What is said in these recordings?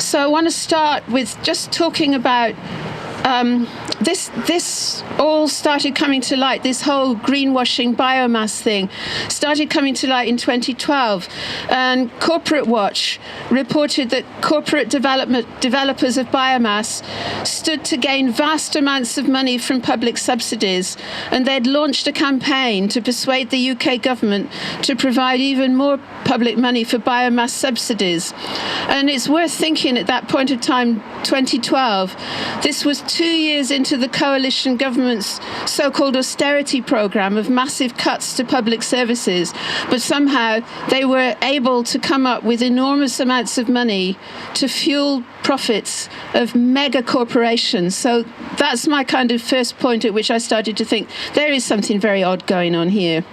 So I want to start with just talking about this all started coming to light. This whole greenwashing biomass thing started coming to light in 2012, and Corporate Watch reported that corporate developers of biomass stood to gain vast amounts of money from public subsidies, and they'd launched a campaign to persuade the UK government to provide even more public money for biomass subsidies. And it's worth thinking at that point of time, 2012, this was 2 years into the coalition government's so-called austerity programme of massive cuts to public services, but somehow they were able to come up with enormous amounts of money to fuel profits of mega corporations. So that's my kind of first point at which I started to think there is something very odd going on here.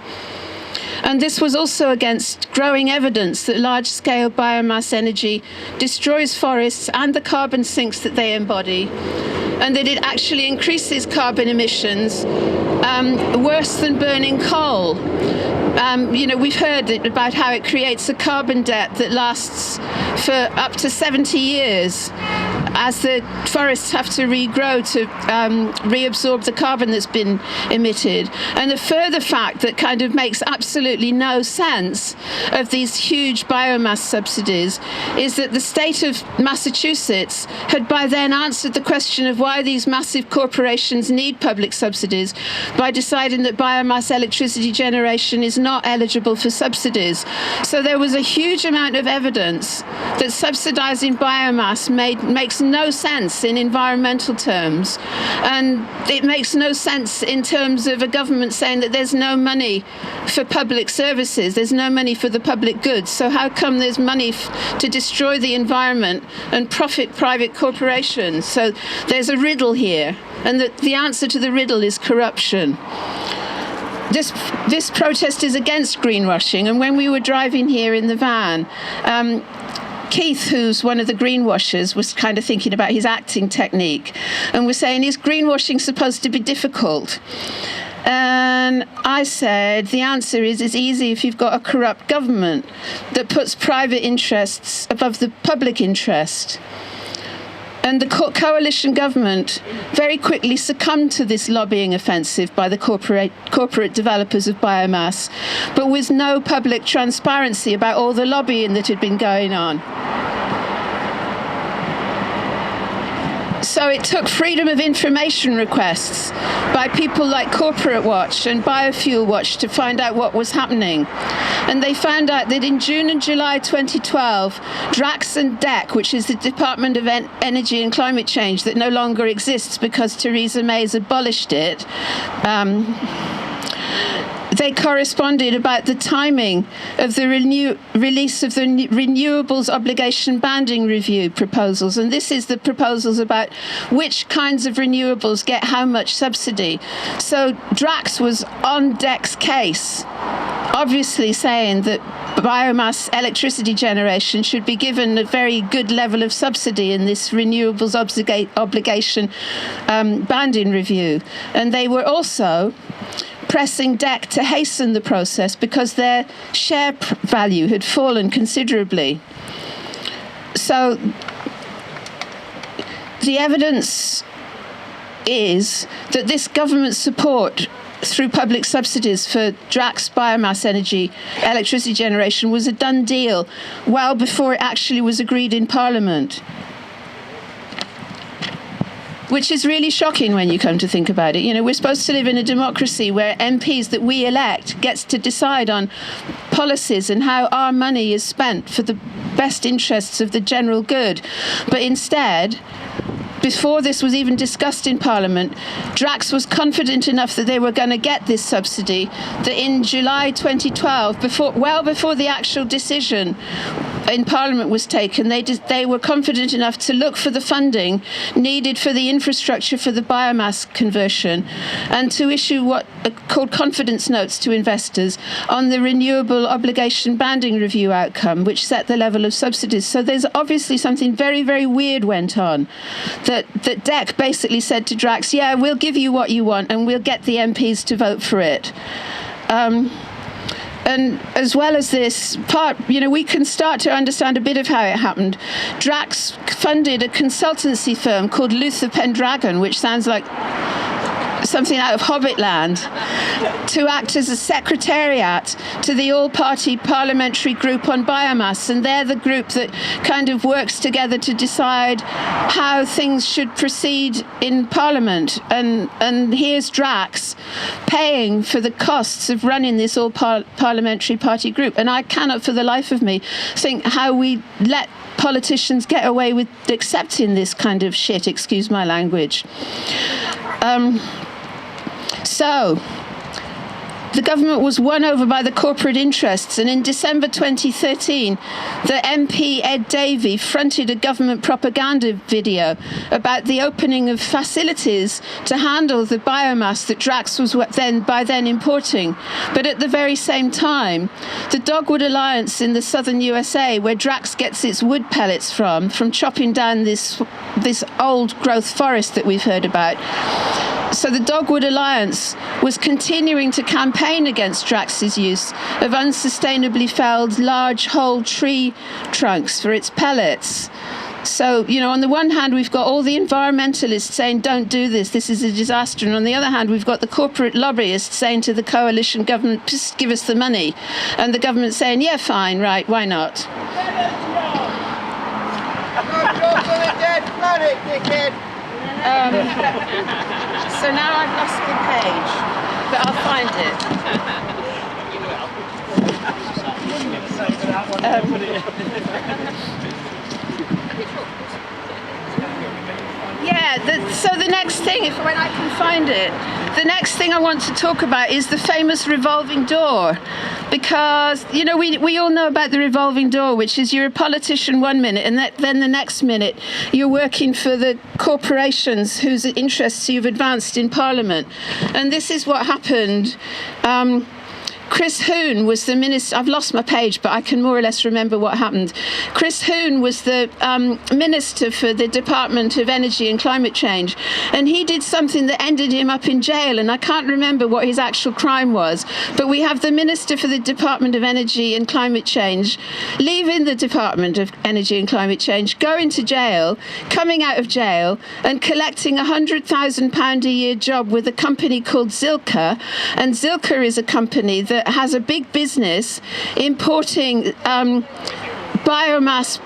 And this was also against growing evidence that large-scale biomass energy destroys forests and the carbon sinks that they embody, and that it actually increases carbon emissions worse than burning coal. We've heard about how it creates a carbon debt that lasts for up to 70 years as the forests have to regrow to reabsorb the carbon that's been emitted. And the further fact that kind of makes absolutely no sense of these huge biomass subsidies is that the state of Massachusetts had by then answered the question of why these massive corporations need public subsidies by deciding that biomass electricity generation is not eligible for subsidies. So there was a huge amount of evidence that subsidizing biomass makes no sense in environmental terms, and it makes no sense in terms of a government saying that there's no money for public services, there's no money for the public goods. So how come there's money to destroy the environment and profit private corporations? So there's a riddle here, and the answer to the riddle is corruption. This protest is against greenwashing, and when we were driving here in the van, Keith, who's one of the greenwashers, was kind of thinking about his acting technique and was saying, is greenwashing supposed to be difficult? And I said, the answer is it's easy if you've got a corrupt government that puts private interests above the public interest. And the coalition government very quickly succumbed to this lobbying offensive by the corporate developers of biomass, but with no public transparency about all the lobbying that had been going on. So it took freedom of information requests by people like Corporate Watch and Biofuel Watch to find out what was happening. And they found out that in June and July 2012, Drax and DEC, which is the Department of Energy and Climate Change that no longer exists because Theresa May's abolished it, they corresponded about the timing of the release of the renewables obligation banding review proposals. And this is the proposals about which kinds of renewables get how much subsidy. So Drax was on DEC's case, obviously saying that biomass electricity generation should be given a very good level of subsidy in this renewables obligation banding review. And they were also pressing DEC to hasten the process because their share value had fallen considerably. So the evidence is that this government support through public subsidies for Drax biomass energy electricity generation was a done deal well before it actually was agreed in Parliament. Which is really shocking when you come to think about it. You know, we're supposed to live in a democracy where MPs that we elect gets to decide on policies and how our money is spent for the best interests of the general good. But instead, before this was even discussed in Parliament, Drax was confident enough that they were going to get this subsidy that in July 2012, well before the actual decision in Parliament was taken, they were confident enough to look for the funding needed for the infrastructure for the biomass conversion and to issue what are called confidence notes to investors on the renewable obligation banding review outcome, which set the level of subsidies. So there's obviously something very, very weird went on, that DEC basically said to Drax, yeah, we'll give you what you want and we'll get the MPs to vote for it. And as well as this part, we can start to understand a bit of how it happened. Drax funded a consultancy firm called Luther Pendragon, which sounds like something out of Hobbitland, to act as a secretariat to the all-party parliamentary group on biomass, and they're the group that kind of works together to decide how things should proceed in Parliament. And here's Drax paying for the costs of running this all-parliamentary party group, and I cannot for the life of me think how we let politicians get away with accepting this kind of shit, excuse my language. So, the government was won over by the corporate interests, and in December 2013, the MP Ed Davey fronted a government propaganda video about the opening of facilities to handle the biomass that Drax was by then importing. But at the very same time, the Dogwood Alliance in the southern USA, where Drax gets its wood pellets from chopping down this old growth forest that we've heard about. So the Dogwood Alliance was continuing to campaign against Drax's use of unsustainably felled large whole tree trunks for its pellets. So, on the one hand, we've got all the environmentalists saying, don't do this, this is a disaster. And on the other hand, we've got the corporate lobbyists saying to the coalition government, just give us the money. And the government saying, yeah, fine, right, why not? So now I've lost the page, but I'll find it. So the next thing, when I can find it, the next thing I want to talk about is the famous revolving door. Because, we all know about the revolving door, which is you're a politician one minute, and then the next minute you're working for the corporations whose interests you've advanced in Parliament. And this is what happened. Chris Hoon was the minister. I've lost my page, but I can more or less remember what happened. Chris Hoon was the minister for the Department of Energy and Climate Change, and he did something that ended him up in jail, and I can't remember what his actual crime was, but we have the minister for the Department of Energy and Climate Change leaving the Department of Energy and Climate Change, going to jail, coming out of jail, and collecting £100,000 a year job with a company called Zilka. And Zilka is a company that has a big business importing biomass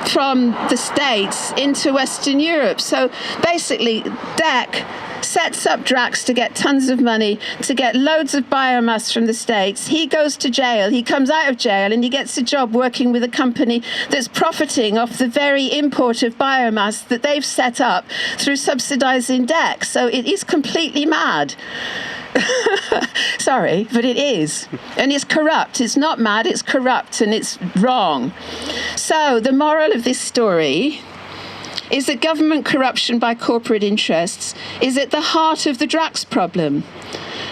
from the States into Western Europe. So basically, DEC sets up Drax to get tons of money, to get loads of biomass from the States. He goes to jail, he comes out of jail, and he gets a job working with a company that's profiting off the very import of biomass that they've set up through subsidizing DEC. So it is completely mad. Sorry, but it is. And it's corrupt. It's not mad, it's corrupt, and it's wrong. So the moral of this story is that government corruption by corporate interests is at the heart of the Drax problem.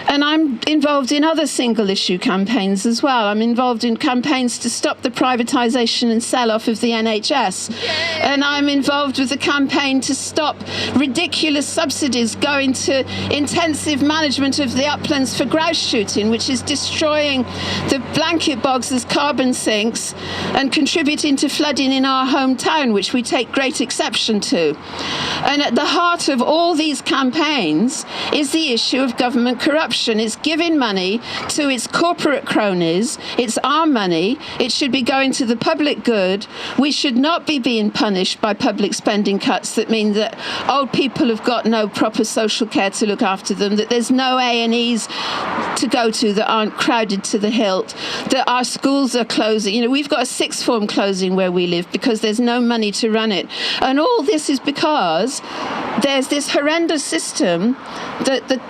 And I'm involved in other single-issue campaigns as well. I'm involved in campaigns to stop the privatisation and sell-off of the NHS. Yay. And I'm involved with a campaign to stop ridiculous subsidies going to intensive management of the uplands for grouse shooting, which is destroying the blanket bogs as carbon sinks and contributing to flooding in our hometown, which we take great exception to. And at the heart of all these campaigns is the issue of government corruption. It's giving money to its corporate cronies. It's our money. It should be going to the public good. We should not be being punished by public spending cuts that mean that old people have got no proper social care to look after them, that there's no A&Es to go to that aren't crowded to the hilt, that our schools are closing. We've got a sixth form closing where we live because there's no money to run it. And all this is because there's this horrendous system that the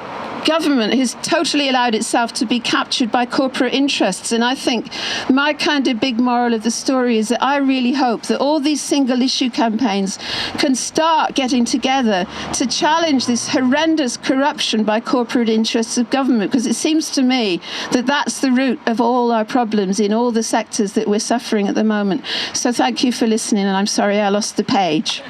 government has totally allowed itself to be captured by corporate interests. And I think my kind of big moral of the story is that I really hope that all these single issue campaigns can start getting together to challenge this horrendous corruption by corporate interests of government, because it seems to me that that's the root of all our problems in all the sectors that we're suffering at the moment. So thank you for listening, and I'm sorry I lost the page.